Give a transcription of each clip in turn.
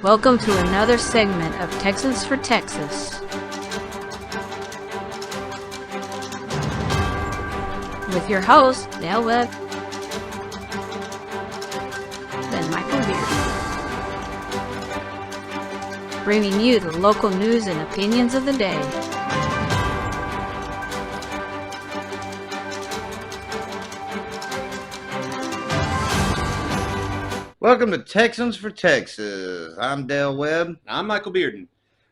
Welcome to another segment of Texans for Texas. With your hosts, Dale Webb and Michael Beard. Bringing you the local news and opinions of the day. Welcome to Texans for Texas. I'm Dale Webb. I'm Michael Bearden.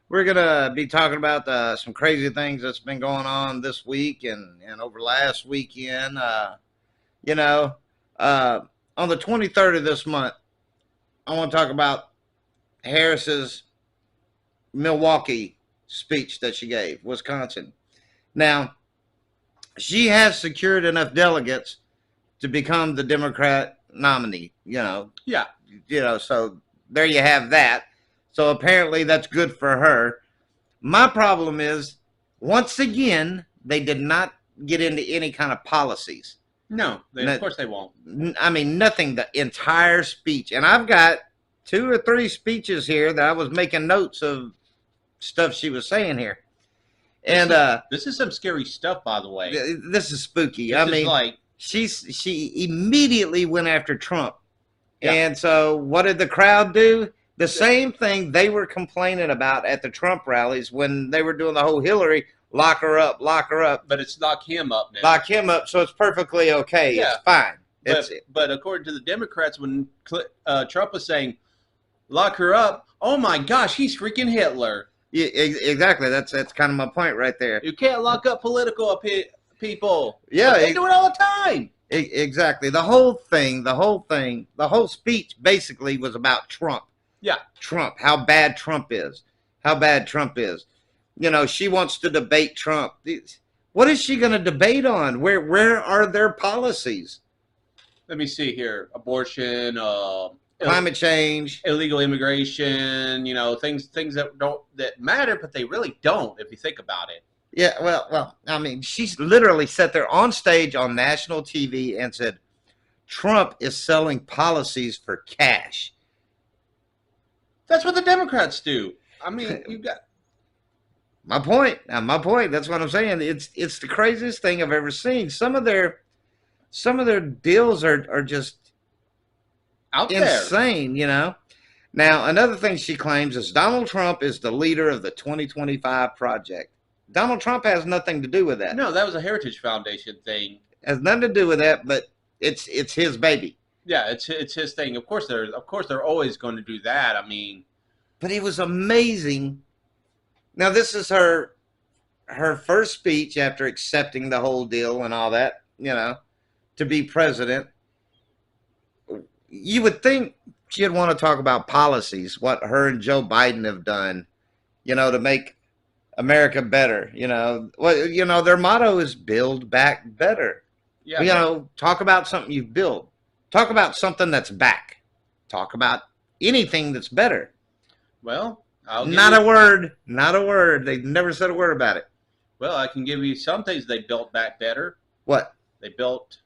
We're going to be talking about some crazy things that's been going on this week and over last weekend. On the 23rd of this month, I want to talk about Harris's Milwaukee speech that she gave, Wisconsin. Now, she has secured enough delegates to become the Democrat nominee, so there you have that. So apparently that's good for her. My problem is, once again, they did not get into any kind of policies. No, of course they won't. I mean, nothing, the entire speech. And I've got 2 or 3 speeches here that I was making notes of stuff she was saying here. And this is some scary stuff, by the way. This is spooky. She immediately went after Trump. Yeah. And so what did the crowd do? The same thing they were complaining about at the Trump rallies when they were doing the whole Hillary, lock her up. But it's lock him up now. Lock him up, so it's perfectly okay. Yeah. It's fine. But according to the Democrats, when Trump was saying, lock her up, oh my gosh, he's freaking Hitler. Yeah, exactly. That's kind of my point right there. You can't lock up political people. Yeah, they do it all the time. Exactly. The whole speech basically was about Trump. Yeah. Trump, how bad Trump is. She wants to debate Trump. What is she going to debate on? Where are their policies? Let me see here. Abortion, climate change, illegal immigration, things that matter, but they really don't if you think about it. Yeah, well, I mean, she's literally sat there on stage on national TV and said, Trump is selling policies for cash. That's what the Democrats do. I mean, you've got my point. That's what I'm saying. It's the craziest thing I've ever seen. Some of their deals are just out insane, Now, another thing she claims is Donald Trump is the leader of the 2025 project. Donald Trump has nothing to do with that. No, that was a Heritage Foundation thing. Has nothing to do with that, but it's his baby. Yeah, it's his thing. Of course they're always going to do that. I mean, but it was amazing. Now this is her first speech after accepting the whole deal and all that, to be president. You would think she'd want to talk about policies, what her and Joe Biden have done, to make America better. Their motto is build back better. Yeah. Talk about something you've built. Talk about something that's back. Talk about anything that's better. Well, not a word. They've never said a word about it. Well, I can give you some things they built back better. What? They built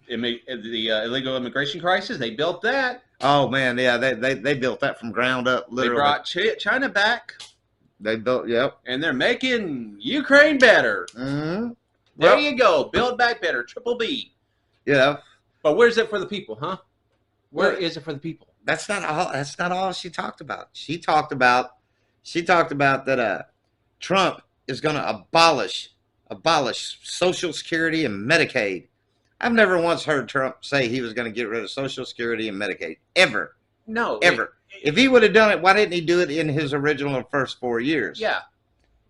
the illegal immigration crisis. They built that. Oh man, yeah, they built that from ground up. Literally, they brought China back. They built, yep, and they're making Ukraine better. Mm-hmm. There you go, build back better, triple B. Yeah, but where's it for the people, huh? Where is it for the people? That's not all she talked about. She talked about that Trump is going to abolish Social Security and Medicaid. I've never once heard Trump say he was going to get rid of Social Security and Medicaid. Ever. No. Ever. If he would have done it, why didn't he do it in his original first 4 years? Yeah.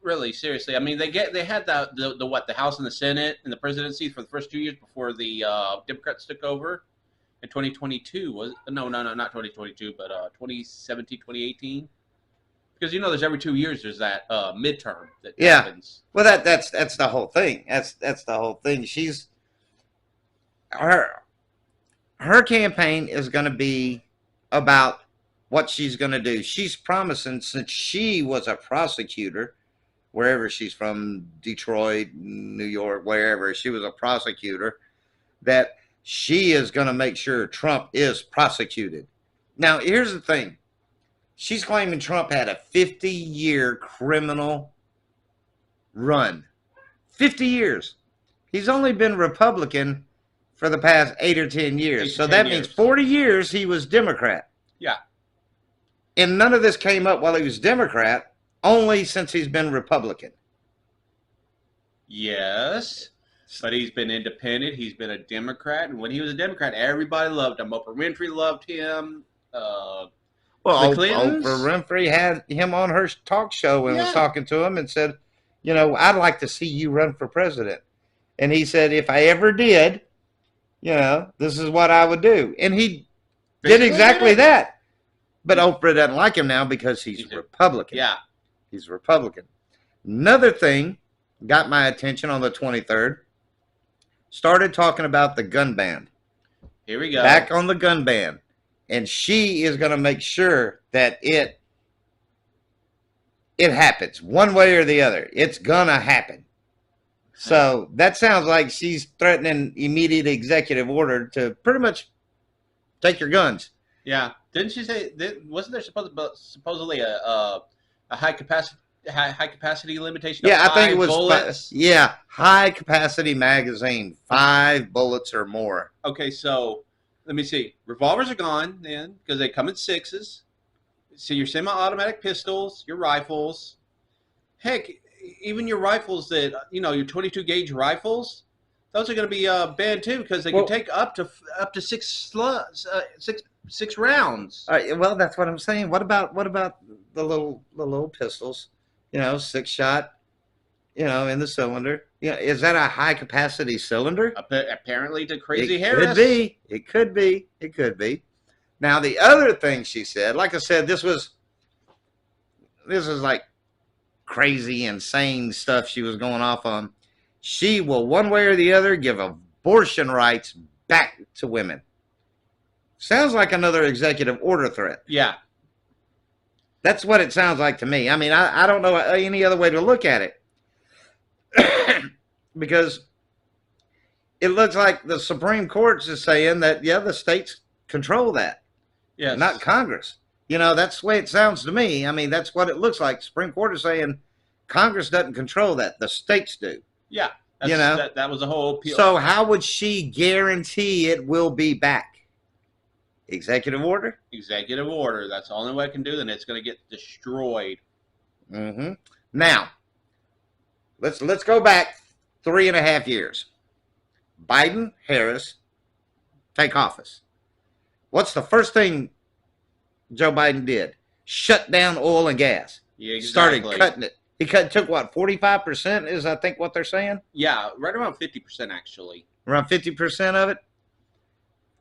Really, seriously. I mean, they had the House and the Senate and the presidency for the first 2 years before the Democrats took over in 2022. Not 2022, but 2017, 2018. Because there's every 2 years there's that midterm that happens. Well, that's the whole thing. That's the whole thing. Her campaign is going to be about what she's going to do. She's promising, since she was a prosecutor, wherever she's from, Detroit, New York, wherever, she was a prosecutor, that she is going to make sure Trump is prosecuted. Now, here's the thing. She's claiming Trump had a 50-year criminal run. 50 years. He's only been Republican for the past 8 or 10 years. So that means 40 years he was Democrat. Yeah. And none of this came up while he was Democrat, only since he's been Republican. Yes. But he's been independent. He's been a Democrat. And when he was a Democrat, everybody loved him. Oprah Winfrey loved him. Well, Oprah Winfrey had him on her talk show and was talking to him and said, you know, I'd like to see you run for president. And he said, if I ever did, you know, this is what I would do. And he did exactly that. But Oprah doesn't like him now because he's Republican. Yeah. He's Republican. Another thing got my attention on the 23rd. Started talking about the gun ban. Here we go. Back on the gun ban. And she is going to make sure that it happens one way or the other. It's going to happen. So that sounds like she's threatening immediate executive order to pretty much take your guns. Yeah. Didn't she say, wasn't there supposedly a high capacity limitation? Yeah, of I think it was bullets? high capacity magazine, 5 bullets or more. Okay, so let me see. Revolvers are gone then because they come in 6s. So your semi-automatic pistols, your rifles, heck, even your rifles that your 22 gauge rifles, those are going to be banned too because they can take up to 6 slugs, six rounds. Well, that's what I'm saying. What about the little pistols? 6-shot, in the cylinder. Yeah, is that a high capacity cylinder? Apparently, to Crazy Harris. It could be. Now, the other thing she said, like I said, this was like crazy, insane stuff she was going off on. She will, one way or the other, give abortion rights back to women. Sounds like another executive order threat. Yeah. That's what it sounds like to me. I mean, I don't know any other way to look at it. Because it looks like the Supreme Court is saying that, the states control that. Yes. Not Congress. That's the way it sounds to me. I mean, that's what it looks like. Supreme Court is saying Congress doesn't control that. The states do. Yeah. That was the whole appeal. So how would she guarantee it will be back? Executive order? Executive order. That's the only way I can do. Then it's going to get destroyed. Mm-hmm. Now, let's go back 3.5 years. Biden, Harris take office. What's the first thing Joe Biden did? Shut down oil and gas. Yeah, exactly. Started cutting it. He took what, 45% is I think what they're saying? Yeah, right around 50% actually. Around 50% of it?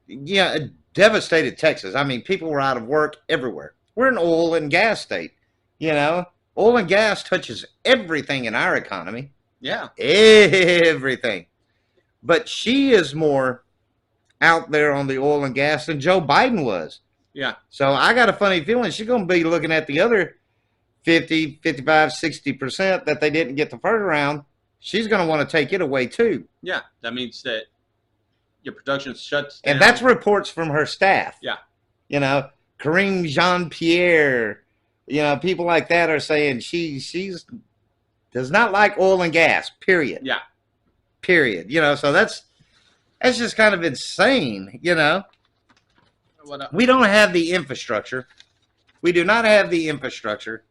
Yeah, it devastated Texas. I mean, people were out of work everywhere. We're an oil and gas state. Oil and gas touches everything in our economy. Yeah. Everything. But she is more out there on the oil and gas than Joe Biden was. Yeah. So I got a funny feeling she's going to be looking at the other 50, 55, 60% that they didn't get the first round. She's going to want to take it away too. Yeah. That means that your production shuts down. And that's reports from her staff. Yeah. Kareem Jean-Pierre, people like that are saying she's does not like oil and gas, period. Yeah. Period. So that's just kind of insane, We don't have the infrastructure. We do not have the infrastructure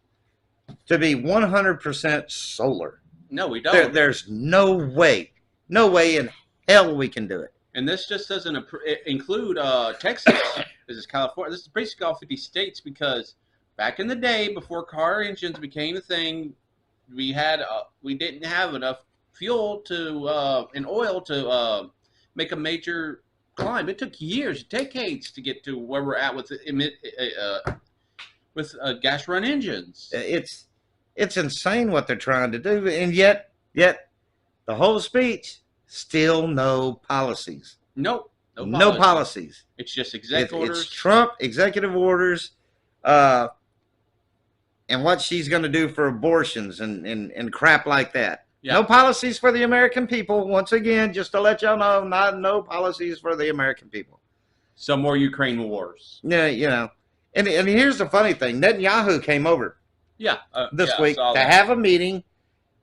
to be 100% solar. No, we don't. There's no way in hell we can do it. And this just doesn't include Texas. This is California. This is basically all 50 states because back in the day, before car engines became a thing, we didn't have enough fuel and oil to make a major climb. It took years, decades to get to where we're at with gas run engines. It's insane what they're trying to do, and yet the whole speech. Still no policies. Nope. No policies. It's just executive orders. It's Trump, executive orders, and what she's going to do for abortions and crap like that. Yeah. No policies for the American people. Once again, just to let y'all know, no policies for the American people. Some more Ukraine wars. Yeah, And here's the funny thing: Netanyahu came over this week to have a meeting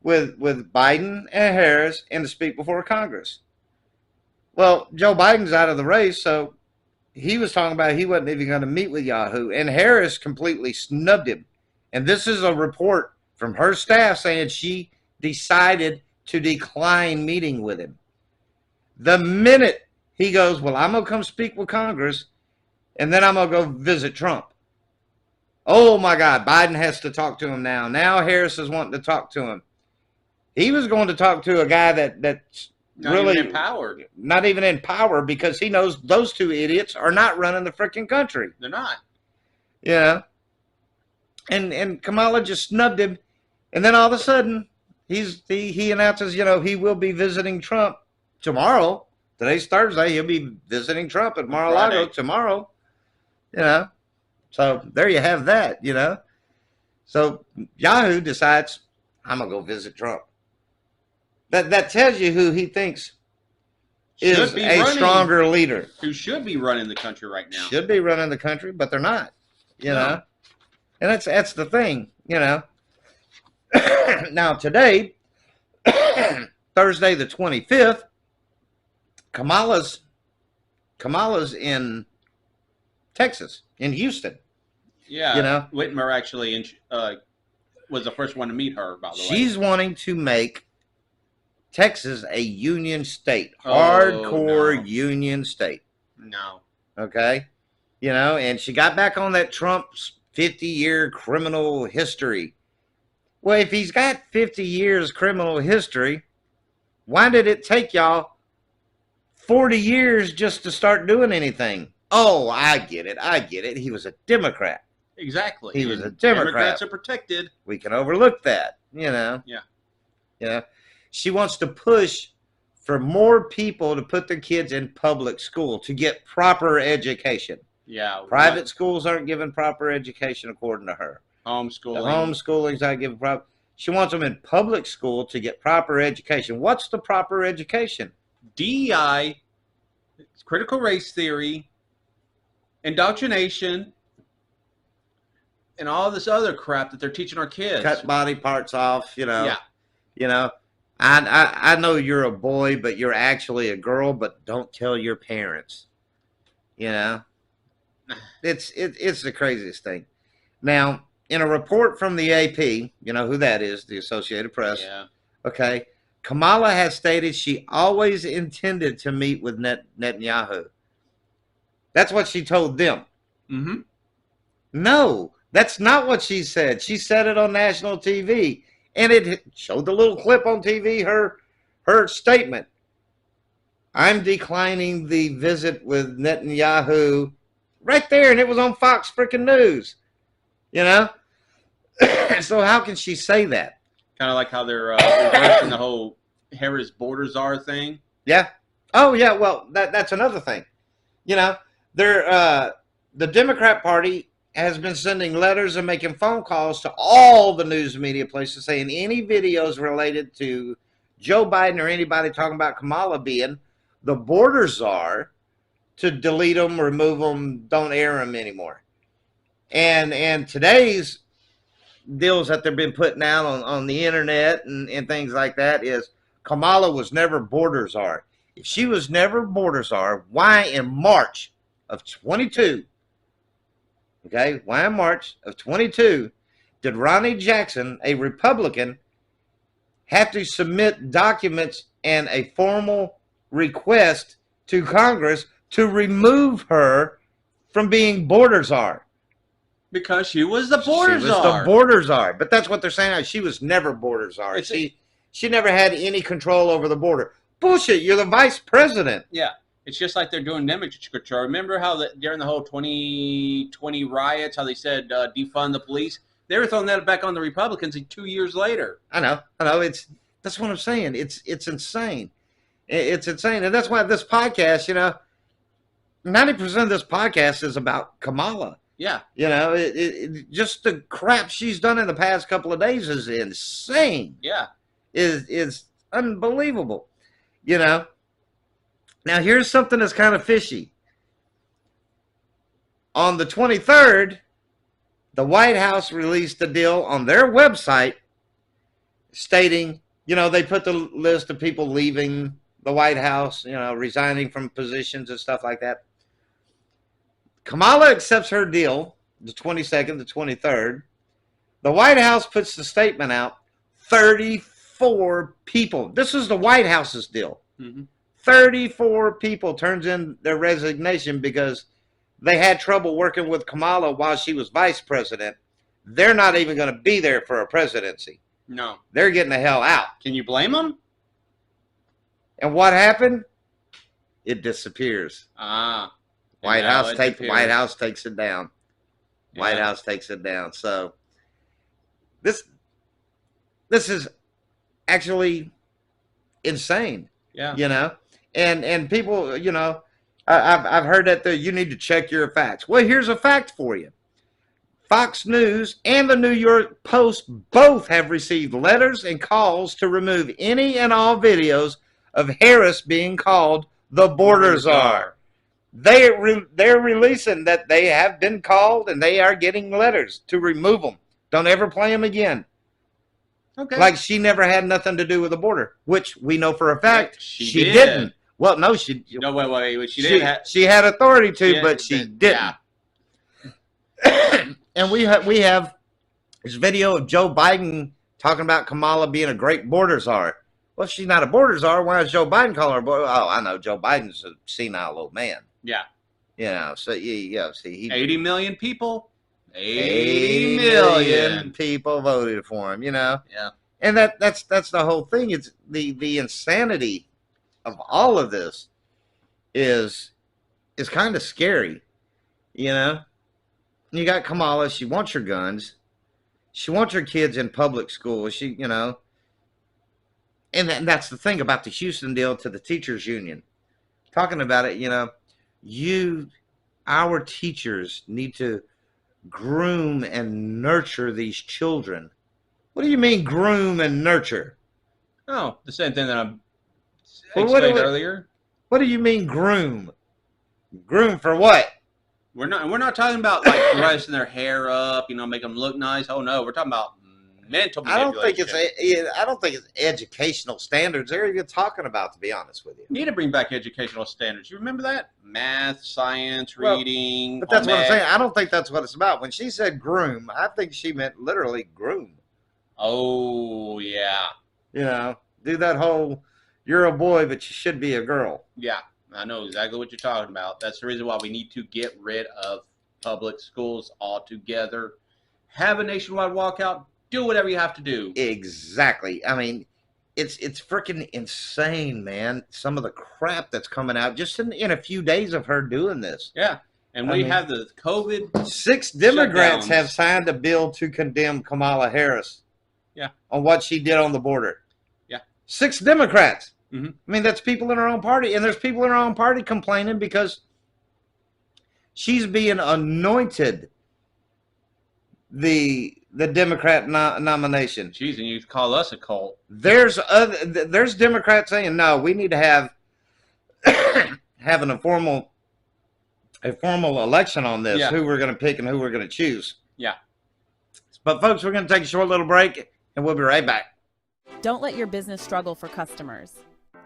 with Biden and Harris and to speak before Congress. Well, Joe Biden's out of the race, so he was talking about he wasn't even going to meet with Yahoo, and Harris completely snubbed him. And this is a report from her staff saying she decided to decline meeting with him. The minute he goes, well, I'm going to come speak with Congress, and then I'm going to go visit Trump. Oh, my God, Biden has to talk to him now. Now Harris is wanting to talk to him. He was going to talk to a guy that's really empowered. Not even in power, because he knows those two idiots are not running the freaking country. They're not. Yeah. And Kamala just snubbed him. And then all of a sudden, he announces, he will be visiting Trump tomorrow. Today's Thursday. He'll be visiting Trump at Mar-a-Lago tomorrow. So there you have that, So Yahoo decides, I'm going to go visit Trump. That tells you who he thinks is a stronger leader. Who should be running the country right now. Should be running the country, but they're not, know. And that's the thing, Now today, Thursday the 25th, Kamala's in Texas, in Houston. Yeah, Whitmer actually was the first one to meet her, by the way. She's wanting to make Texas a union state, hardcore union state. No. Okay? And she got back on that Trump's 50-year criminal history. Well, if he's got 50 years criminal history, why did it take y'all 40 years just to start doing anything? Oh, I get it. He was a Democrat. Exactly. He was a Democrat. Democrats are protected. We can overlook that, Yeah. She wants to push for more people to put their kids in public school to get proper education. Yeah. Private schools aren't giving proper education according to her. Homeschooling. The homeschooling's not giving proper. She wants them in public school to get proper education. What's the proper education? DEI, critical race theory, indoctrination, and all this other crap that they're teaching our kids. Cut body parts off, Yeah. I know you're a boy, but you're actually a girl, but don't tell your parents. It's the craziest thing. Now, in a report from the AP, you know who that is, the Associated Press. Yeah. Okay. Kamala has stated she always intended to meet with Netanyahu. That's what she told them. Mm-hmm. No, that's not what she said. She said it on national TV. And it showed the little clip on TV, her statement. I'm declining the visit with Netanyahu right there. And it was on Fox freaking News. So how can she say that? Kind of like how they're reversing the whole Harris border czar thing. Yeah. Oh, yeah. Well, that's another thing. The Democrat Party has been sending letters and making phone calls to all the news media places saying any videos related to Joe Biden or anybody talking about Kamala being the border czar to delete them, remove them, don't air them anymore. And today's deals that they've been putting out on the internet and things like that is Kamala was never border czar. If she was never border czar, why in March of 22, okay, why in March of 22 did Ronnie Jackson, a Republican, have to submit documents and a formal request to Congress to remove her from being border czar? Because she was the border czar. She was the border czar. But that's what they're saying. She was never border czar. She never had any control over the border. Bullshit. You're the vice president. Yeah. It's just like they're doing damage control. Remember how during the whole 2020 riots, how they said defund the police? They were throwing that back on the Republicans 2 years later. I know. That's what I'm saying. It's insane. It's insane. And that's why this podcast, 90% of this podcast is about Kamala. Yeah. Just the crap she's done in the past couple of days is insane. Yeah. Is unbelievable. Now, here's something that's kind of fishy. On the 23rd, the White House released a deal on their website stating, they put the list of people leaving the White House, resigning from positions and stuff like that. Kamala accepts her deal, the 22nd, the 23rd. The White House puts the statement out, 34 people. This is the White House's deal. 34 people turns in their resignation because they had trouble working with Kamala while she was vice president. They're not even going to be there for a presidency. No. They're getting the hell out. Can you blame them? And what happened? It disappears. White House takes it down. Yeah. White House takes it down. So this is actually insane. Yeah. And people, I've heard that you need to check your facts. Well, here's a fact for you. Fox News and the New York Post both have received letters and calls to remove any and all videos of Harris being called the border czar. They're releasing that they have been called and they are getting letters to remove them. Don't ever play them again. Okay. Like she never had nothing to do with the border, which we know for a fact she didn't. Well, no, she. No, wait. She had authority to, but she didn't. Yeah. And we have this video of Joe Biden talking about Kamala being a great border czar. Well, if she's not a border czar, why does Joe Biden call her a border? Oh, I know. Joe Biden's a senile old man. Yeah. So, see, 80 million people. 80 million people voted for him, Yeah. And that's the whole thing. It's the insanity of all of this is kind of scary, You got Kamala. She wants her guns. She wants her kids in public school. And that's the thing about the Houston deal to the teachers union. Talking about it, our teachers need to groom and nurture these children. What do you mean groom and nurture? Oh, the same thing that I explained earlier. What do you mean groom? Groom for what? We're not talking about like dressing their hair up, make them look nice. Oh no, we're talking about mental manipulation. I don't think it's educational standards they're even talking about, to be honest with you. You need to bring back educational standards. You remember that? Math, science, reading. But that's what I'm saying. I don't think that's what it's about. When she said groom, I think she meant literally groom. Oh, yeah. Do that whole, you're a boy, but you should be a girl. Yeah, I know exactly what you're talking about. That's the reason why we need to get rid of public schools altogether. Have a nationwide walkout. Do whatever you have to do. Exactly. I mean, it's freaking insane, man. Some of the crap that's coming out just in a few days of her doing this. Yeah. And we have the COVID. 6 Democrats have signed a bill to condemn Kamala Harris. Yeah. On what she did on the border. Yeah. 6 Democrats. Mm-hmm. I mean, that's people in her own party. And there's people in her own party complaining because she's being anointed the Democrat nomination. Jeez, and you call us a cult. There's Democrats saying, no, we need to have having a formal election on this, who we're going to pick and who we're going to choose. Yeah. But folks, we're going to take a short little break and we'll be right back. Don't let your business struggle for customers.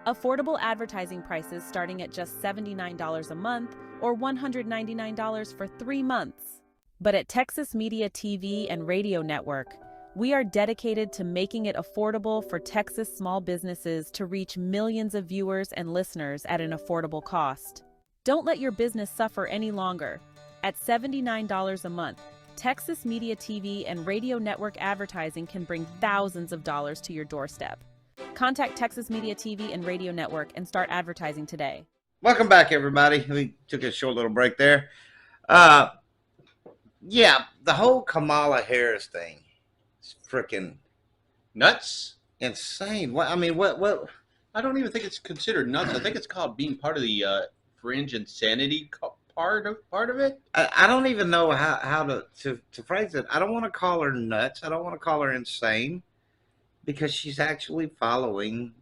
Affordable advertising prices starting at just $79 a month or $199 for 3 months. But at Texas Media TV and Radio Network, we are dedicated to making it affordable for Texas small businesses to reach millions of viewers and listeners at an affordable cost. Don't let your business suffer any longer. At $79 a month, Texas Media TV and Radio Network advertising can bring thousands of dollars to your doorstep. Contact Texas Media TV and Radio Network and start advertising today. Welcome back, everybody. We took a short little break there. Yeah, the whole Kamala Harris thing is freaking nuts, insane. What I mean, what? I don't even think it's considered nuts. I think it's called being part of the fringe insanity part of it. I don't even know how to phrase it. I don't want to call her nuts. I don't want to call her insane because she's actually following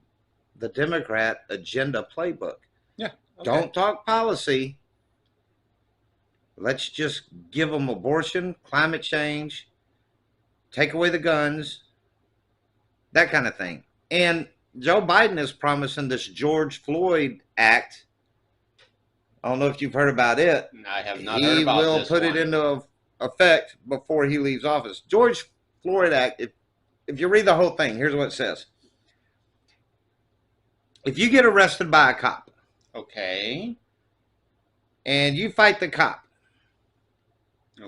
the Democrat agenda playbook. Yeah. Okay. Don't talk policy. Let's just give them abortion, climate change, take away the guns, that kind of thing. And Joe Biden is promising this George Floyd Act. I don't know if you've heard about it. I have not heard about He will this put one. it into effect before he leaves office. George Floyd Act, if you read the whole thing, here's what it says. If you get arrested by a cop, Okay. and you fight the cop,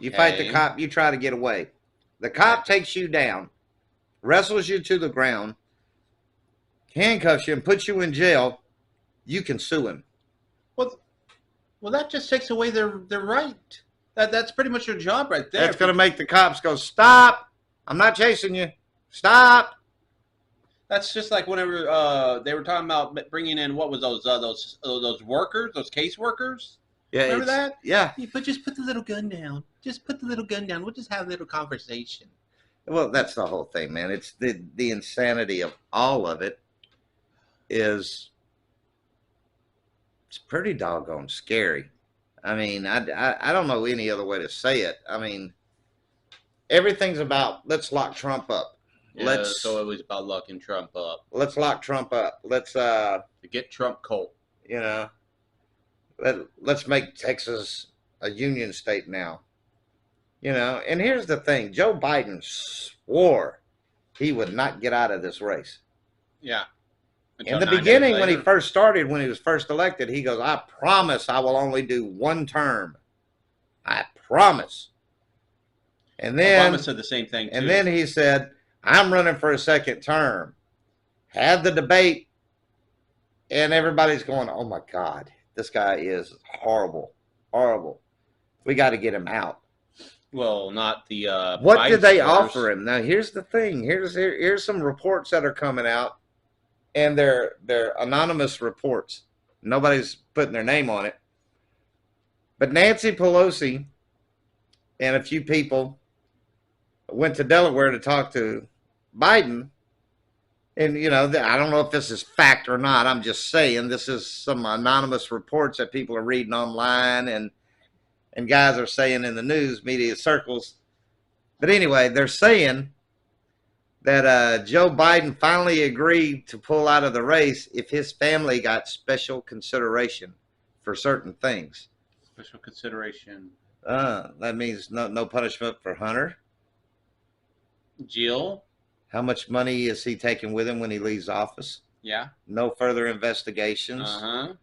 you fight the cop, you try to get away. The cop takes you down, wrestles you to the ground, handcuffs you, and puts you in jail. You can sue him. Well, that just takes away their right. That's pretty much your job right there. That's going to make the cops go, stop. I'm not chasing you. Stop. That's just like whenever they were talking about bringing in, what was those workers, those case workers? Yeah, Remember that? Yeah. But just put the little gun down. Just put the little gun down. We'll just have a little conversation. Well, that's the whole thing, man. It's the insanity of all of it is it's pretty doggone scary. I mean, I don't know any other way to say it. I mean, everything's about let's lock Trump up. Yeah, so it was about locking Trump up. Let's lock Trump up. Let's To get Trump cold. you know, let's make Texas a union state now. You know, and here's the thing. Joe Biden swore he would not get out of this race. Yeah. In the beginning, when he first started, when he was first elected, he goes, I promise I will only do one term. I promise. And then Obama said the same thing, too. And then he said, I'm running for a second term. Had the debate, and everybody's going, oh my God, this guy is horrible, horrible. We got to get him out. Well, not the What Biden did they supporters. offer him? Now, here's the thing. Here's some reports that are coming out, and they're anonymous reports. Nobody's putting their name on it. But Nancy Pelosi and a few people went to Delaware to talk to Biden. And, you know, I don't know if this is fact or not. I'm just saying this is some anonymous reports that people are reading online and guys are saying in the news media circles. But anyway, they're saying that Joe Biden finally agreed to pull out of the race if his family got special consideration for certain things. Special consideration. That means no punishment for Hunter. Jill. How much money is he taking with him when he leaves office? Yeah. No further investigations. Uh-huh.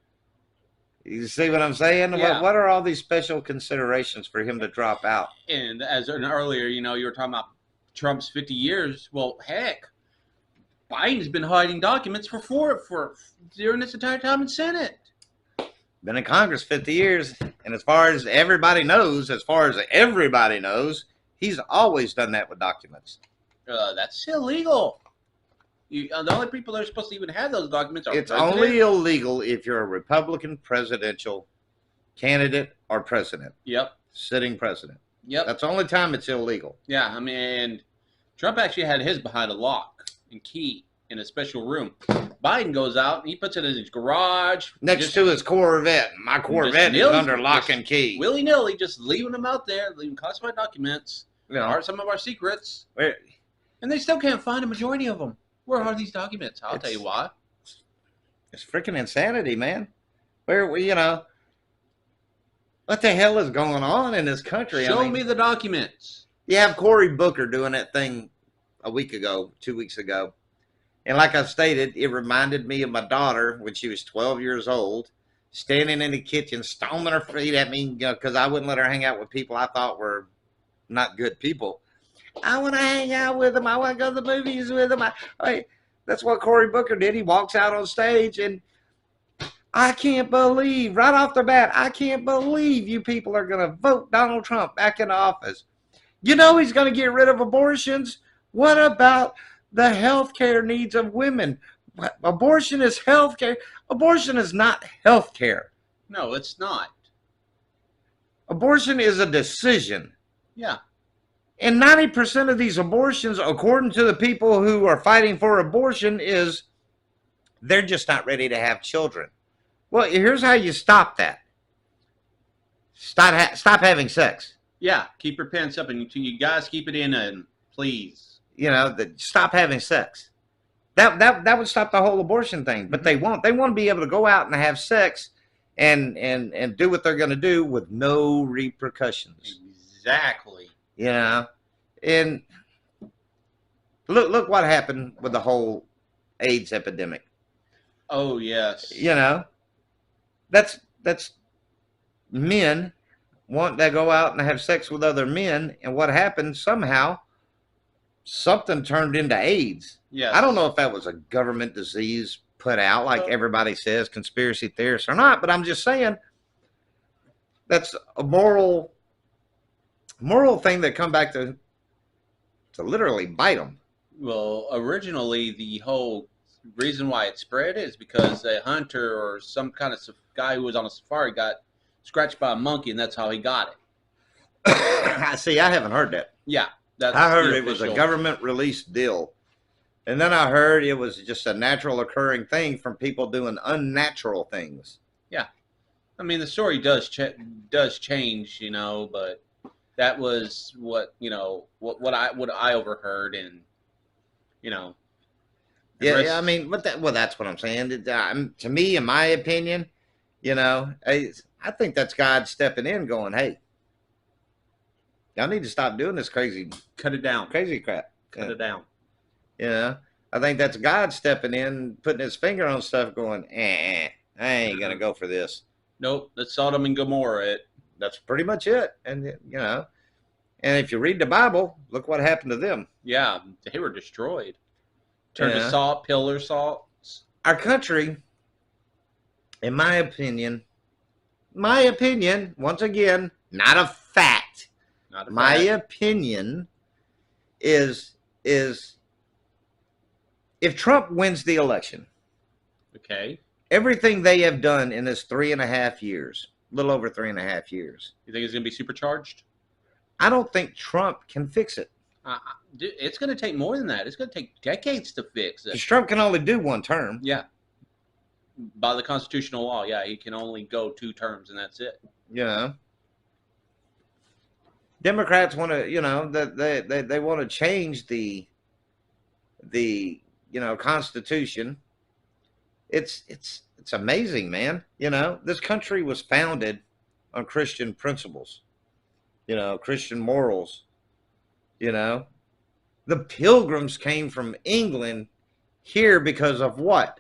You see what I'm saying? Yeah. What are all these special considerations for him to drop out? And as earlier, you were talking about Trump's 50 years. Well, heck, Biden's been hiding documents for during this entire time in Senate. Been in Congress 50 years, and as far as everybody knows, he's always done that with documents. That's illegal. The only people that are supposed to even have those documents are It's president. only illegal if you're a Republican presidential candidate or president. Yep. Sitting president. Yep. That's the only time it's illegal. Yeah, I mean, Trump actually had his behind a lock and key in a special room. Biden goes out and he puts it in his garage. Next to his Corvette. My Corvette is under lock and key. Willy-nilly, just leaving them out there, leaving classified documents, You know, are some of our secrets. where- And they still can't find a majority of them. Where are these documents? I'll tell you why. It's freaking insanity, man. What the hell is going on in this country? Show me the documents. You have Cory Booker doing that thing a week ago, 2 weeks ago. And like I stated, it reminded me of my daughter when she was 12 years old, standing in the kitchen, stomping her feet at me, because I wouldn't let her hang out with people I thought were not good people. I want to hang out with them. I want to go to the movies with them. That's what Cory Booker did. He walks out on stage, and I can't believe, right off the bat, I can't believe you people are going to vote Donald Trump back into office. You know he's going to get rid of abortions. What about the health care needs of women? Abortion is health care. Abortion is not health care. No, it's not. Abortion is a decision. Yeah. And 90% of these abortions, according to the people who are fighting for abortion, is they're just not ready to have children. Well, here's how you stop that. stop having sex. Yeah, keep your pants up, and you guys keep it in, and please. Stop having sex. That would stop the whole abortion thing. But they won't. They want to be able to go out and have sex and do what they're going to do with no repercussions. Exactly. And look what happened with the whole AIDS epidemic. Oh yes. That's men want to go out and have sex with other men, and what happened? Somehow something turned into AIDS. Yes. I don't know if that was a government disease put out, like everybody says, conspiracy theorists or not, but I'm just saying that's a moral thing that come back to literally bite them. Well, originally the whole reason why it spread is because a hunter or some kind of guy who was on a safari got scratched by a monkey, and that's how he got it. See, I haven't heard that. Yeah. I heard it was a government released deal. And then I heard it was just a natural occurring thing from people doing unnatural things. Yeah. I mean, the story does change, but that was what I overheard, and I mean, that's what I'm saying. To me, in my opinion, I think that's God stepping in, going, "Hey, y'all need to stop doing this crazy crap. Cut it down." I think that's God stepping in, putting his finger on stuff, going, I ain't gonna go for this. Nope, that's Sodom and Gomorrah. That's pretty much it. And and if you read the Bible, look what happened to them. Yeah, they were destroyed. Turned to salt, pillar salt. Our country, in my opinion, once again, not a fact. My opinion is if Trump wins the election, okay, everything they have done in this 3.5 years, a little over 3.5 years, you think it's going to be supercharged? I don't think Trump can fix it. It's going to take more than that. It's going to take decades to fix it. Because Trump can only do one term. Yeah. By the constitutional law, yeah, he can only go 2 terms, and that's it. Democrats want to, they want to change the Constitution. It's amazing, man. This country was founded on Christian principles, Christian morals. The Pilgrims came from England here because of what?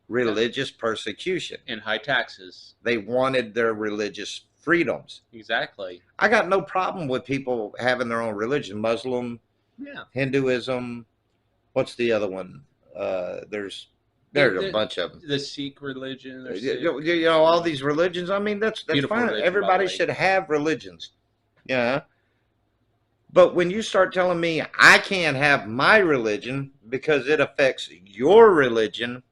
Religious persecution and high taxes. They wanted their religious freedoms. Exactly. I got no problem with people having their own religion. Muslim, Hinduism. What's the other one? There's a bunch of them. The Sikh religion. All these religions. I mean, that's fine. Religion, everybody should have religions. But when you start telling me I can't have my religion because it affects your religion,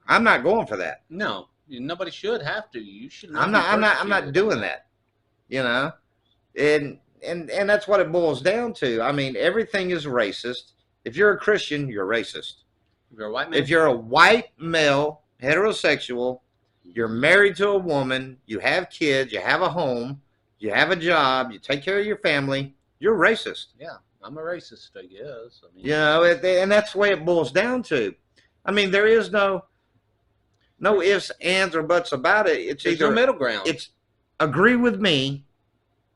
I'm not going for that. No, nobody should have to. You should not. I'm not doing that. And that's what it boils down to. I mean, everything is racist. If you're a Christian, you're racist. If you're a white man, if you're a white male, heterosexual, you're married to a woman, you have kids, you have a home, you have a job, you take care of your family, you're racist. Yeah, I'm a racist, I guess. And that's the way it boils down to. I mean, there is no ifs, ands, or buts about it. There's no middle ground. It's agree with me,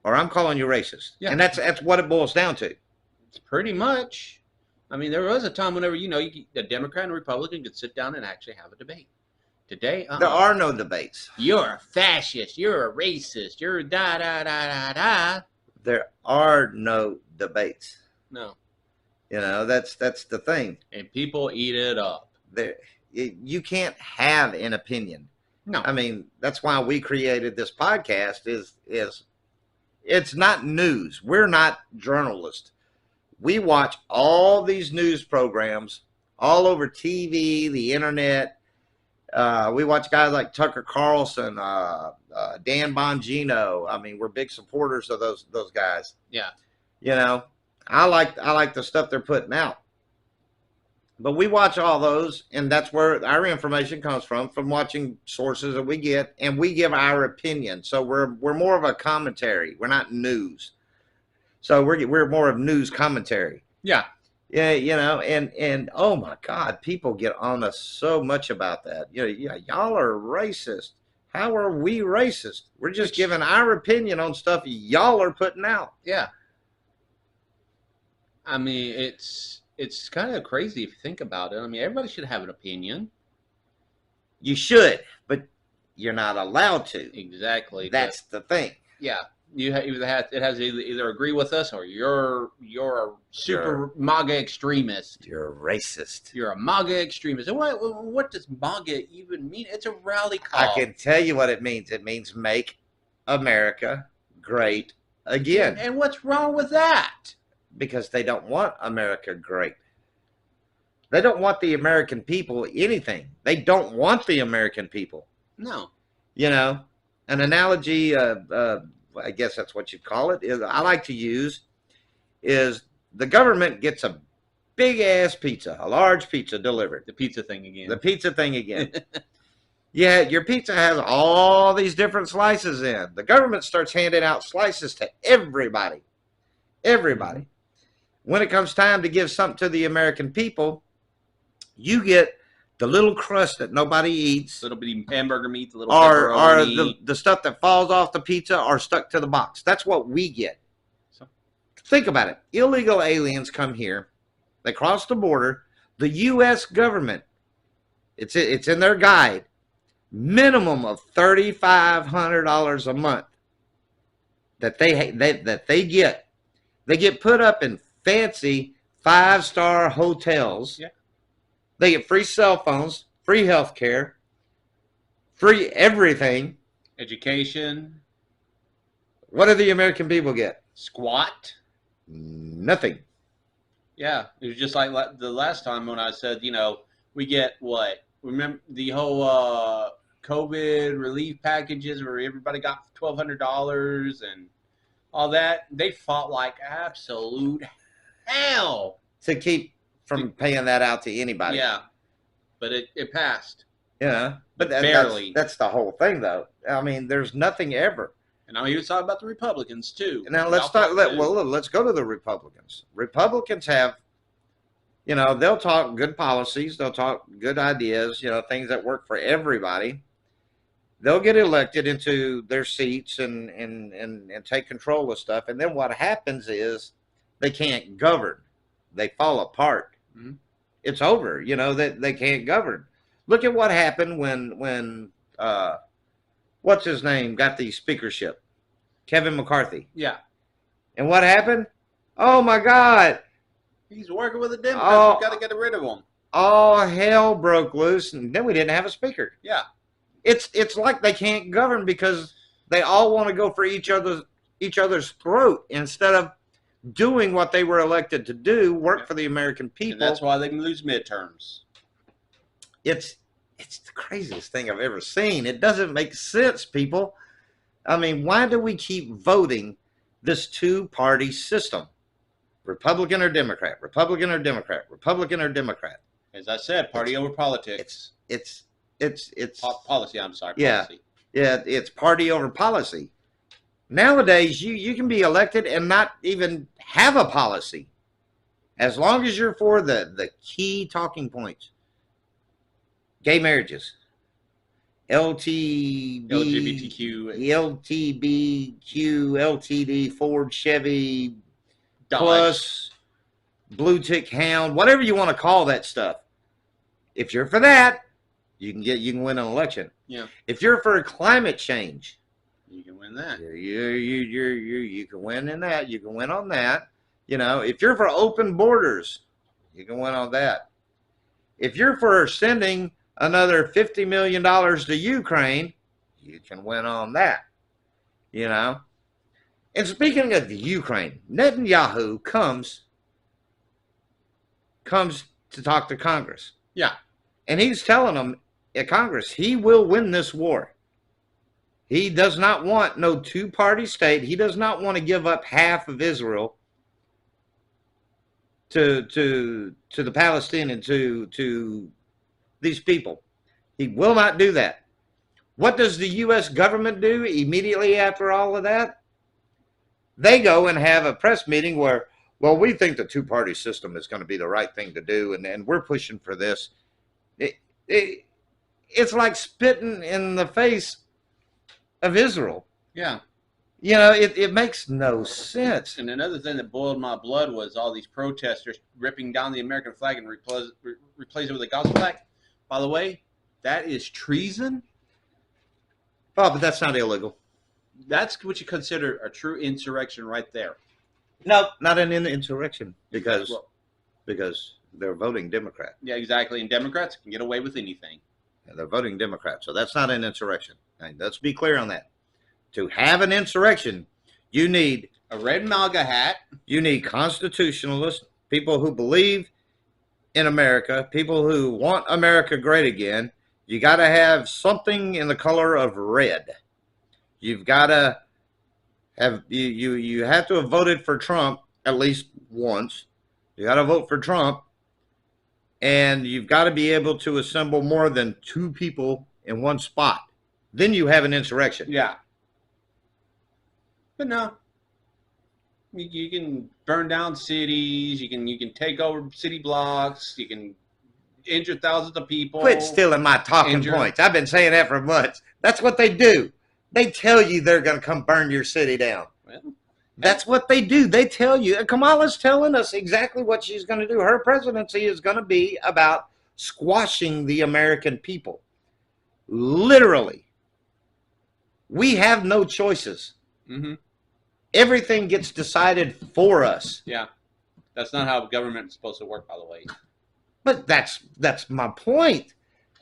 or I'm calling you racist. Yeah. And that's what it boils down to. It's pretty much. I mean, there was a time whenever, a Democrat and a Republican could sit down and actually have a debate. Today, there are no debates. You're a fascist. You're a racist. You're da da da da da. There are no debates. No. That's the thing. And people eat it up. You can't have an opinion. No. I mean, that's why we created this podcast. Is it's not news. We're not journalists. We watch all these news programs all over TV, the internet. We watch guys like Tucker Carlson, Dan Bongino. I mean, we're big supporters of those guys. Yeah. I like the stuff they're putting out. But we watch all those, and that's where our information comes from watching sources that we get, and we give our opinion. So we're more of a commentary. We're not news. So we're more of news commentary. Yeah. Yeah, and oh my God, people get on us so much about that. Yeah, y'all are racist. How are we racist? We're just giving our opinion on stuff y'all are putting out. Yeah. I mean, it's kind of crazy if you think about it. I mean, everybody should have an opinion. You should, but you're not allowed to. Exactly. That's the thing. Yeah. It has to either agree with us or you're a super MAGA extremist. You're a racist. You're a MAGA extremist. And what does MAGA even mean? It's a rally call. I can tell you what it means. It means make America great again. And what's wrong with that? Because they don't want America great. They don't want the American people anything. They don't want the American people. No. An analogy, I guess that's what you'd call it, is I like to use is the government gets a big ass pizza, a large pizza delivered. The pizza thing again. Yeah, your pizza has all these different slices in. The government starts handing out slices to everybody. Everybody. When it comes time to give something to the American people, you get the little crust that nobody eats, little bitty hamburger meat, the little or the stuff that falls off the pizza or stuck to the box. That's what we get. So, think about it. Illegal aliens come here. They cross the border. The U.S. government, it's in their guide, minimum of $3,500 a month that they get. They get put up in fancy 5-star hotels. Yeah. They get free cell phones, free health care, free everything. Education. What do the American people get? Squat. Nothing. Yeah, it was just like the last time when I said, we get what? Remember the whole COVID relief packages where everybody got $1,200 and all that? They fought like absolute hell to keep from paying that out to anybody. Yeah, but it passed. Yeah, but barely. That's the whole thing, though. I mean, there's nothing ever. And now he was talking about the Republicans too. Now let's talk. Let's go to the Republicans. Republicans have, they'll talk good policies. They'll talk good ideas. Things that work for everybody. They'll get elected into their seats and take control of stuff. And then what happens is they can't govern. They fall apart. Mm-hmm. It's over. That they can't govern. Look at what happened when what's his name got the speakership, Kevin McCarthy. Yeah. And what happened? Oh my God! He's working with the Democrats. We got to get rid of him. All hell broke loose, and then we didn't have a speaker. Yeah. It's like they can't govern because they all want to go for each other's throat instead of doing what they were elected to do, work for the American people. And that's why they can lose midterms. It's the craziest thing I've ever seen. It doesn't make sense, people. I mean, why do we keep voting this two-party system? Republican or Democrat, Republican or Democrat, Republican or Democrat. As I said, party over politics. It's policy. I'm sorry. Yeah, policy. Yeah. It's party over policy. Nowadays, you can be elected and not even have a policy, as long as you're for the key talking points. Gay marriages, LGBTQ, LTD, Ford, Chevy, Plus, Blue Tick Hound, whatever you want to call that stuff. If you're for that, you can win an election. Yeah. If you're for climate change, you can win that. You can win in that. You can win on that. If you're for open borders, you can win on that. If you're for sending another $50 million to Ukraine, you can win on that. And speaking of the Ukraine, Netanyahu comes to talk to Congress. Yeah. And he's telling them at Congress he will win this war. He does not want no two-party state. He does not want to give up half of Israel. to the Palestinians, to these people. He will not do that. What does the U.S. government do immediately after all of that? They go and have a press meeting where, well, we think the two-party system is going to be the right thing to do, and we're pushing for this. It's like spitting in the face of Israel. Yeah. You know, it makes no sense. And another thing that boiled my blood was all these protesters ripping down the American flag and replace it with a gospel flag. By the way, that is treason. Oh, but that's not illegal. That's what you consider a true insurrection right there. No, not an insurrection because they're voting Democrat. Yeah, exactly. And Democrats can get away with anything. They're voting Democrat, so that's not an insurrection. And let's be clear on that. To have an insurrection, you need a red MAGA hat. You need constitutionalists, people who believe in America, people who want America great again. You got to have something in the color of red. You've got to have you have to have voted for Trump at least once. You got to vote for Trump, and you've got to be able to assemble more than 2 people in one spot. Then you have an insurrection. Yeah. But no, you can burn down cities. You can take over city blocks. You can injure thousands of people. Quit stealing my talking points. I've been saying that for months. That's what they do. They tell you they're going to come burn your city down. Well, that's what they do. They tell you. Kamala's telling us exactly what she's going to do. Her presidency is going to be about squashing the American people. Literally. We have no choices. Mm-hmm. Everything gets decided for us. Yeah. That's not how government is supposed to work, by the way. But that's my point.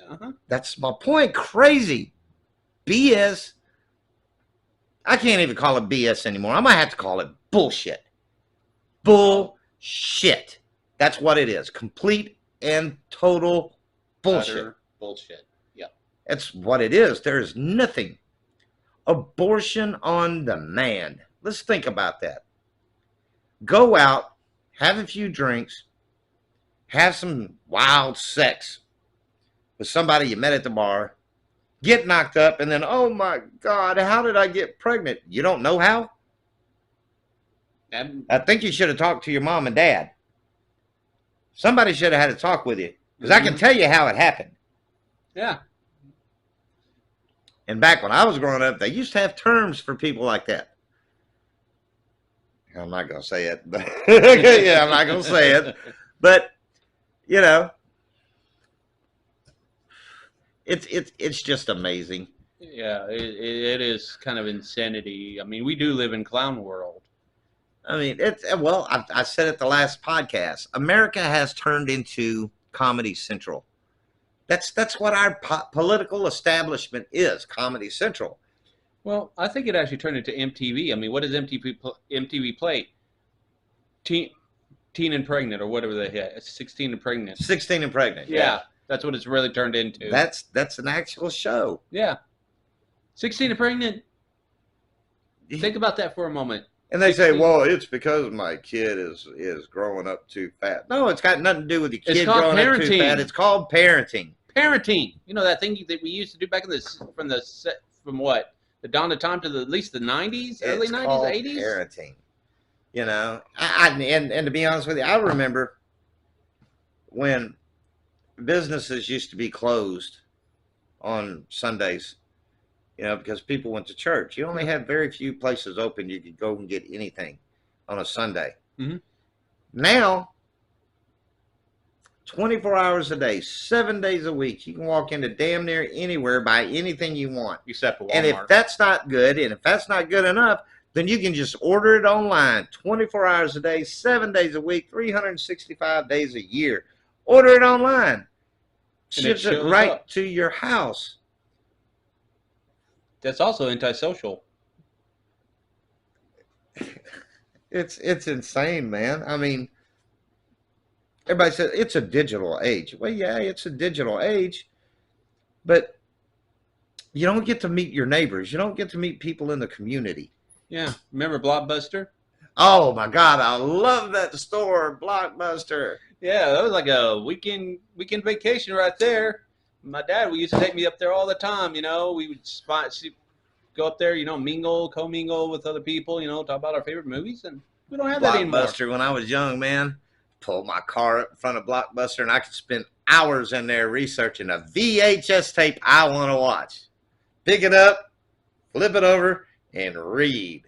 Uh-huh. That's my point. Crazy. BS. I can't even call it BS anymore. I might have to call it bullshit. Bullshit. That's what it is. Complete and total bullshit. Utter bullshit. Yeah. That's what it is. There is nothing. Abortion on demand. Let's think about that. Go out, have a few drinks, have some wild sex with somebody you met at the bar, get knocked up, and then, oh my God, how did I get pregnant? You don't know how? I think you should have talked to your mom and dad. Somebody should have had a talk with you, because I can tell you how it happened. Yeah. And back when I was growing up, they used to have terms for people like that. I'm not going to say it. But yeah, I'm not going to say it. But, you know, it's just amazing. Yeah, it is kind of insanity. I mean, we do live in clown world. I mean, I said it the last podcast. America has turned into Comedy Central. That's what our political establishment is, Comedy Central. Well, I think it actually turned into MTV. I mean, what does MTV play? Teen and Pregnant, or whatever they had. 16 and Pregnant. 16 and Pregnant. Yeah, that's what it's really turned into. That's an actual show. Yeah. 16 and Pregnant. Think about that for a moment. And they say, well, it's because my kid is growing up too fat. No, it's got nothing to do with the kid growing up too fat. It's called parenting. Parenting. You know that thing that we used to do back in from what? The dawn of time to at least the 90s, early 90s, 80s? Parenting. You know, and to be honest with you, I remember when businesses used to be closed on Sundays, you know, because people went to church. You only had very few places open. You could go and get anything on a Sunday. Mm-hmm. Now, 24 hours a day, 7 days a week, you can walk into damn near anywhere, buy anything you want. Except for Walmart. And if that's not good, and if that's not good enough, then you can just order it online 24 hours a day, 7 days a week, 365 days a year. Order it online. Ships it right to your house. That's also antisocial. It's insane, man. I mean, everybody says it's a digital age. Well, yeah, it's a digital age, but you don't get to meet your neighbors. You don't get to meet people in the community. Yeah. Remember Blockbuster? Oh my God, I love that store, Blockbuster. Yeah, that was like a weekend vacation right there. My dad, we used to take me up there all the time. We would go up there, commingle with other people, talk about our favorite movies, and we don't have that anymore. Blockbuster, when I was young, man, pulled my car up in front of Blockbuster, and I could spend hours in there researching a VHS tape I want to watch. Pick it up, flip it over, and read.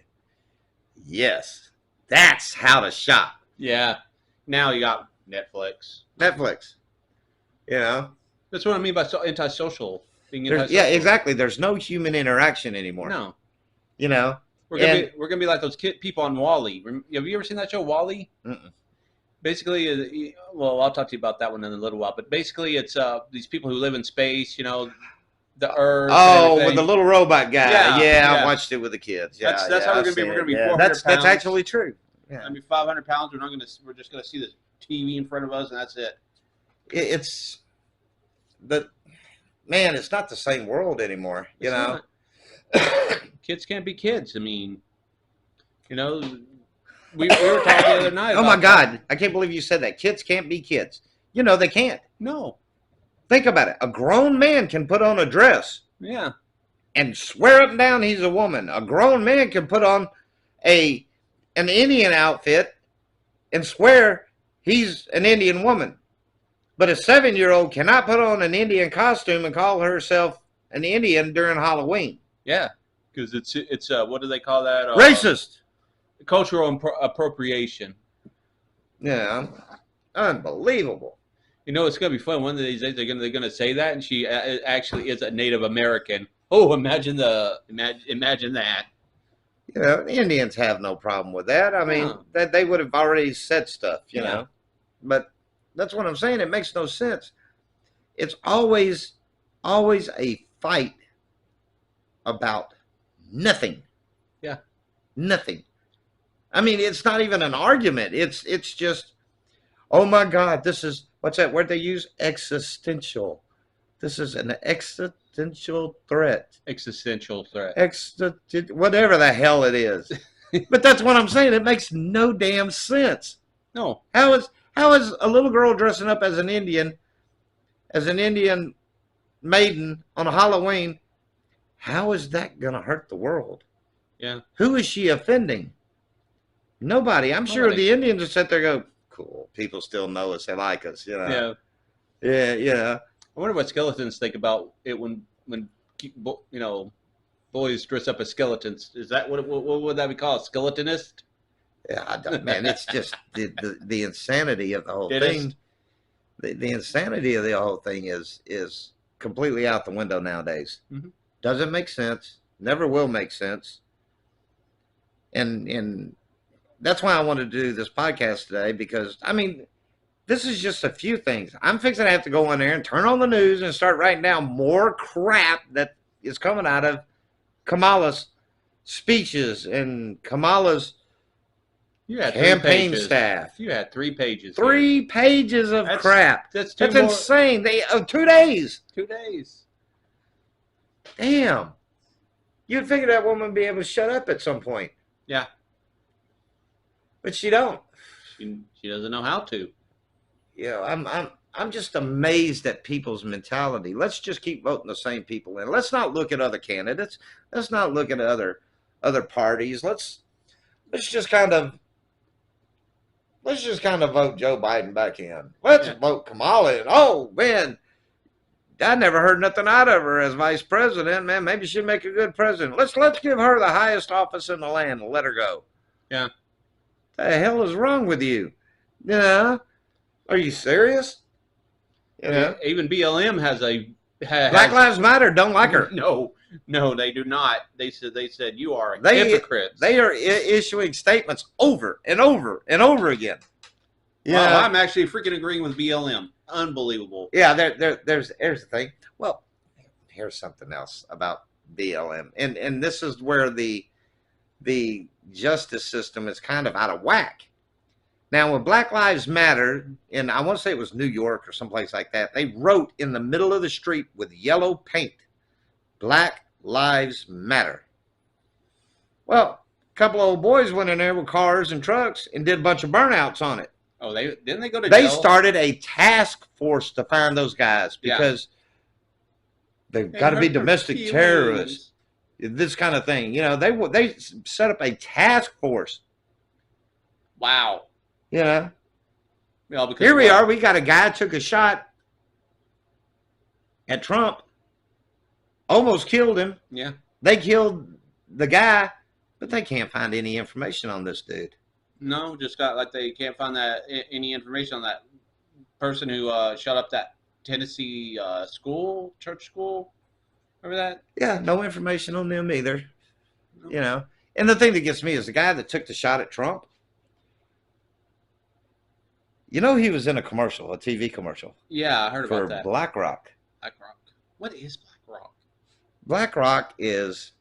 Yes, that's how to shop. Yeah. Now you got Netflix. Netflix. That's what I mean by antisocial. Being Yeah, antisocial. exactly. There's no human interaction anymore. No. We're We're gonna be like those people on Wall-E. Have you ever seen that show, Wall-E? Mm-mm. Basically, well, I'll talk to you about that one in a little while. But basically, it's these people who live in space. The Earth. Oh, with the little robot guy. Yeah. I watched it with the kids. Yeah, That's how we're gonna be. We're gonna be 400 That's pounds. actually true. Yeah. Gonna be 500 pounds. We're just gonna see this TV in front of us, and that's it. It's it's not the same world anymore. It's not. Kids can't be kids. I mean, we were talking the other night. Oh my God, I can't believe you said that. Kids can't be kids. They can't. No. Think about it. A grown man can put on a dress. Yeah. And swear up and down he's a woman. A grown man can put on an Indian outfit and swear he's an Indian woman. But a 7-year-old cannot put on an Indian costume and call herself an Indian during Halloween. Yeah, because it's what do they call that? Racist. Cultural appropriation. Yeah, unbelievable. It's gonna be fun. One of these days they're gonna say that, and she actually is a Native American. Oh, imagine that. Indians have no problem with that. I mean, that they would have already said stuff, know. But that's what I'm saying. It makes no sense. It's always a fight about nothing. Yeah. Nothing. I mean, it's not even an argument. It's just, oh my God, this is, what's that word they use? Existential. This is an existential threat. Existential threat. Whatever the hell it is. But that's what I'm saying. It makes no damn sense. No. How is a little girl dressing up as an Indian maiden on a Halloween? How is that going to hurt the world? Yeah. Who is she offending? Nobody. I'm sure the Indians would sit there and go, cool, people still know us. They like us, Yeah. Yeah. I wonder what skeletons think about it when boys dress up as skeletons. Is that what would that be called? Skeletonist? Yeah, man, it's just the insanity of the whole thing. The insanity of the whole thing is completely out the window nowadays. Mm-hmm. Doesn't make sense. Never will make sense. And that's why I wanted to do this podcast today, because I mean, this is just a few things. I'm fixing to have to go in there and turn on the news and start writing down more crap that is coming out of Kamala's speeches and Kamala's campaign staff. You had 3 pages. 3 pages of crap. That's insane. 2 days. 2 days. Damn. You'd figure that woman would be able to shut up at some point. Yeah. But she don't. She doesn't know how to. I'm just amazed at people's mentality. Let's just keep voting the same people in. Let's not look at other candidates. Let's not look at other parties. Let's just kind of vote Joe Biden back in. Let's vote Kamala in. Oh man, I never heard nothing out of her as vice president. Man, maybe she'd make a good president. Let's give her the highest office in the land and let her go. Yeah. The hell is wrong with you? Are you serious? Even BLM has Black Lives Matter don't like her. No, they do not. They said you are a hypocrite. They are issuing statements over and over and over again. Yeah, well, I'm actually freaking agreeing with BLM. Unbelievable. Yeah, there's the thing. Well, here's something else about BLM, and this is where the justice system is kind of out of whack. Now, when Black Lives Matter, and I want to say it was New York or someplace like that, they wrote in the middle of the street with yellow paint, Black Lives Matter. Well, couple of old boys went in there with cars and trucks and did a bunch of burnouts on it. Oh, didn't they go to They jail? started a task force to find those guys because they've got to be domestic terrorists, this kind of thing. You know, they set up a task force. Wow. You know, Well, because here we are. We got a guy took a shot at Trump, almost killed him. Yeah. They killed the guy, but they can't find any information on this dude. No, just got like they can't find any information on that person who shut up that Tennessee church school. Remember that? Yeah, no information on them either. No. You know, and the thing that gets me is the guy that took the shot at Trump. You know, he was in a commercial, a TV commercial. Yeah, I heard about for that. BlackRock. BlackRock. What is BlackRock? BlackRock is.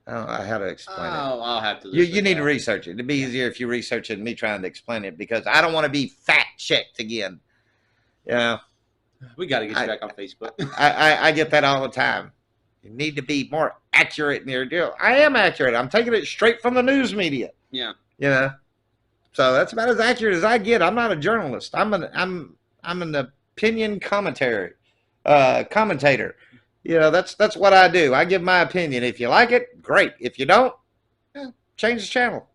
I don't know how to explain it. I'll have to. You need to research it. It'd be easier if you research it than me trying to explain it because I don't want to be fact checked again. You know, we got to get you back on Facebook. I get that all the time. You need to be more accurate in your deal. I am accurate. I'm taking it straight from the news media. Yeah. You know, so that's about as accurate as I get. I'm not a journalist. I'm an opinion commentator. You know, that's what I do. I give my opinion. If you like it, great. If you don't, change the channel.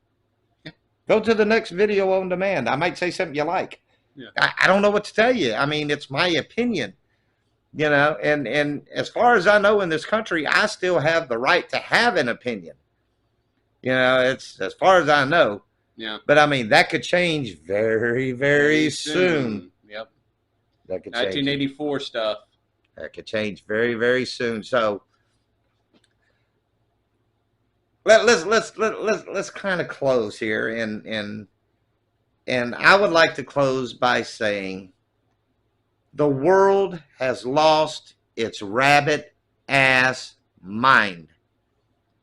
Yeah. Go to the next video on demand. I might say something you like. Yeah. I don't know what to tell you. I mean, it's my opinion. You know, and as far as I know in this country, I still have the right to have an opinion. You know, it's as far as I know. Yeah. But I mean, that could change very, very soon. Yep. That could change. 1984 stuff. That could change very, very soon. So let's kind of close here, and I would like to close by saying the world has lost its rabbit ass mind.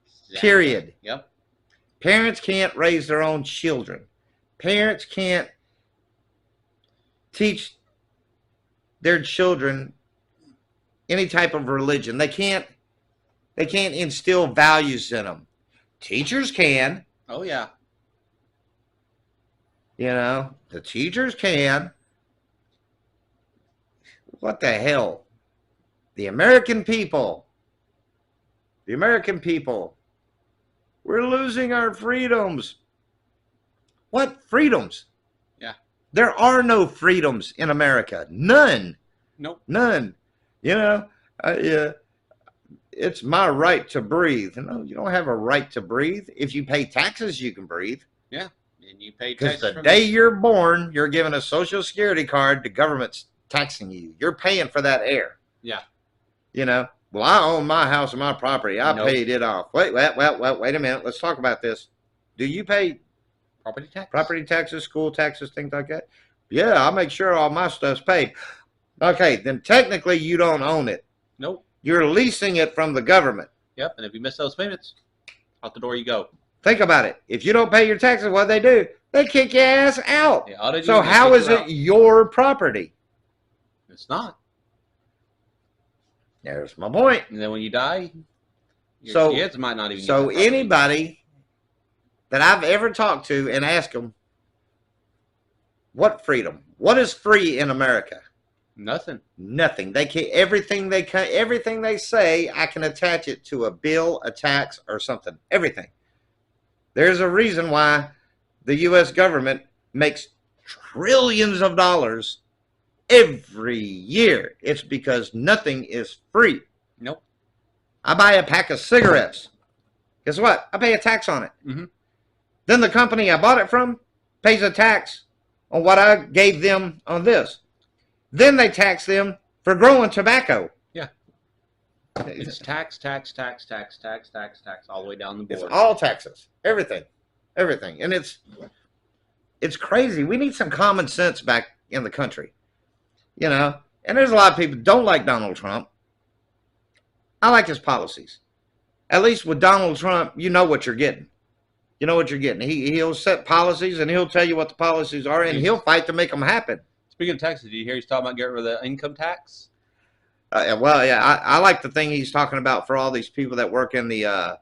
Exactly. Period. Yep. Parents can't raise their own children. Parents can't teach their children any type of religion. They can't instill values in them. Teachers can. Oh yeah. You know, the teachers can. What the hell? The American people, we're losing our freedoms. What freedoms? Yeah. There are no freedoms in America. None. Nope. None. You know, it's my right to breathe. No, you don't have a right to breathe. If you pay taxes, you can breathe. Yeah. And you pay Because taxes the day you're born, you're given a Social Security card, the government's taxing you. You're paying for that air. Yeah. You know, well, I own my house and my property. I paid it off. Wait a minute. Let's talk about this. Do you pay property taxes, school taxes, things like that? Yeah, I'll make sure all my stuff's paid. Okay, then technically you don't own it. Nope. You're leasing it from the government. Yep. And if you miss those payments, out the door you go. Think about it. If you don't pay your taxes, what do? They kick your ass out. Yeah, so how is it your property? It's not. There's my point. And then when you die, your kids might not even. So anybody that I've ever talked to and asked them, what freedom? What is free in America? Nothing. Nothing. They can everything they say. I can attach it to a bill, a tax, or something. Everything. There's a reason why the U.S. government makes trillions of dollars every year. It's because nothing is free. Nope. I buy a pack of cigarettes. Guess what? I pay a tax on it. Mm-hmm. Then the company I bought it from pays a tax on what I gave them on this. Then they tax them for growing tobacco. Yeah. It's tax all the way down the board. It's all taxes. Everything. And it's crazy. We need some common sense back in the country. You know, and there's a lot of people who don't like Donald Trump. I like his policies. At least with Donald Trump, you know what you're getting. You know what you're getting. He'll set policies and he'll tell you what the policies are, and he'll fight to make them happen. Speaking of taxes, did you hear he's talking about getting rid of the income tax? Well, yeah, I like the thing he's talking about for all these people that work in the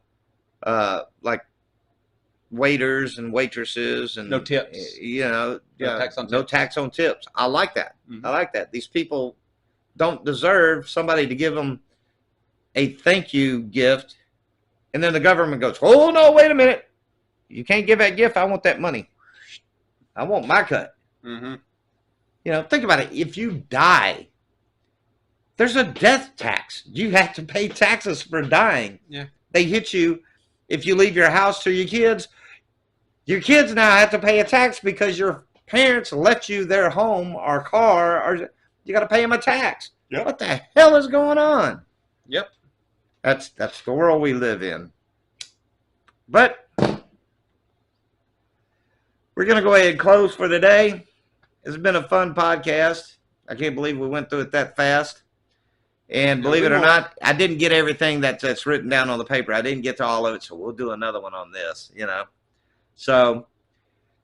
like waiters and waitresses and No tips. No tax on no tips. tax on tips. I like that. Mhm. I like that. These people don't deserve somebody to give them a thank you gift, and then the government goes, "Oh no, wait a minute! You can't give that gift. I want that money. I want my cut." Mm-hmm. Think about it. If you die, there's a death tax. You have to pay taxes for dying. Yeah. They hit you if you leave your house to your kids. Your kids now have to pay a tax because your parents left you their home or car, or you got to pay them a tax. Yep. What the hell is going on? Yep. That's the world we live in. But we're going to go ahead and close for today. It's been a fun podcast. I can't believe we went through it that fast. And believe it or not, I didn't get everything that's written down on the paper. I didn't get to all of it, so we'll do another one on this, So,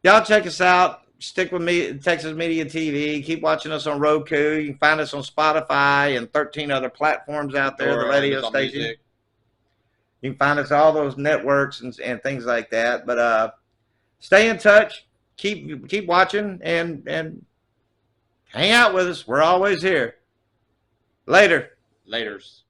y'all check us out. Stick with me, Texas Media TV. Keep watching us on Roku. You can find us on Spotify and 13 other platforms out there, the radio station. Music. You can find us all those networks and things like that. But stay in touch. Keep watching and hang out with us. We're always here. Later. Laters.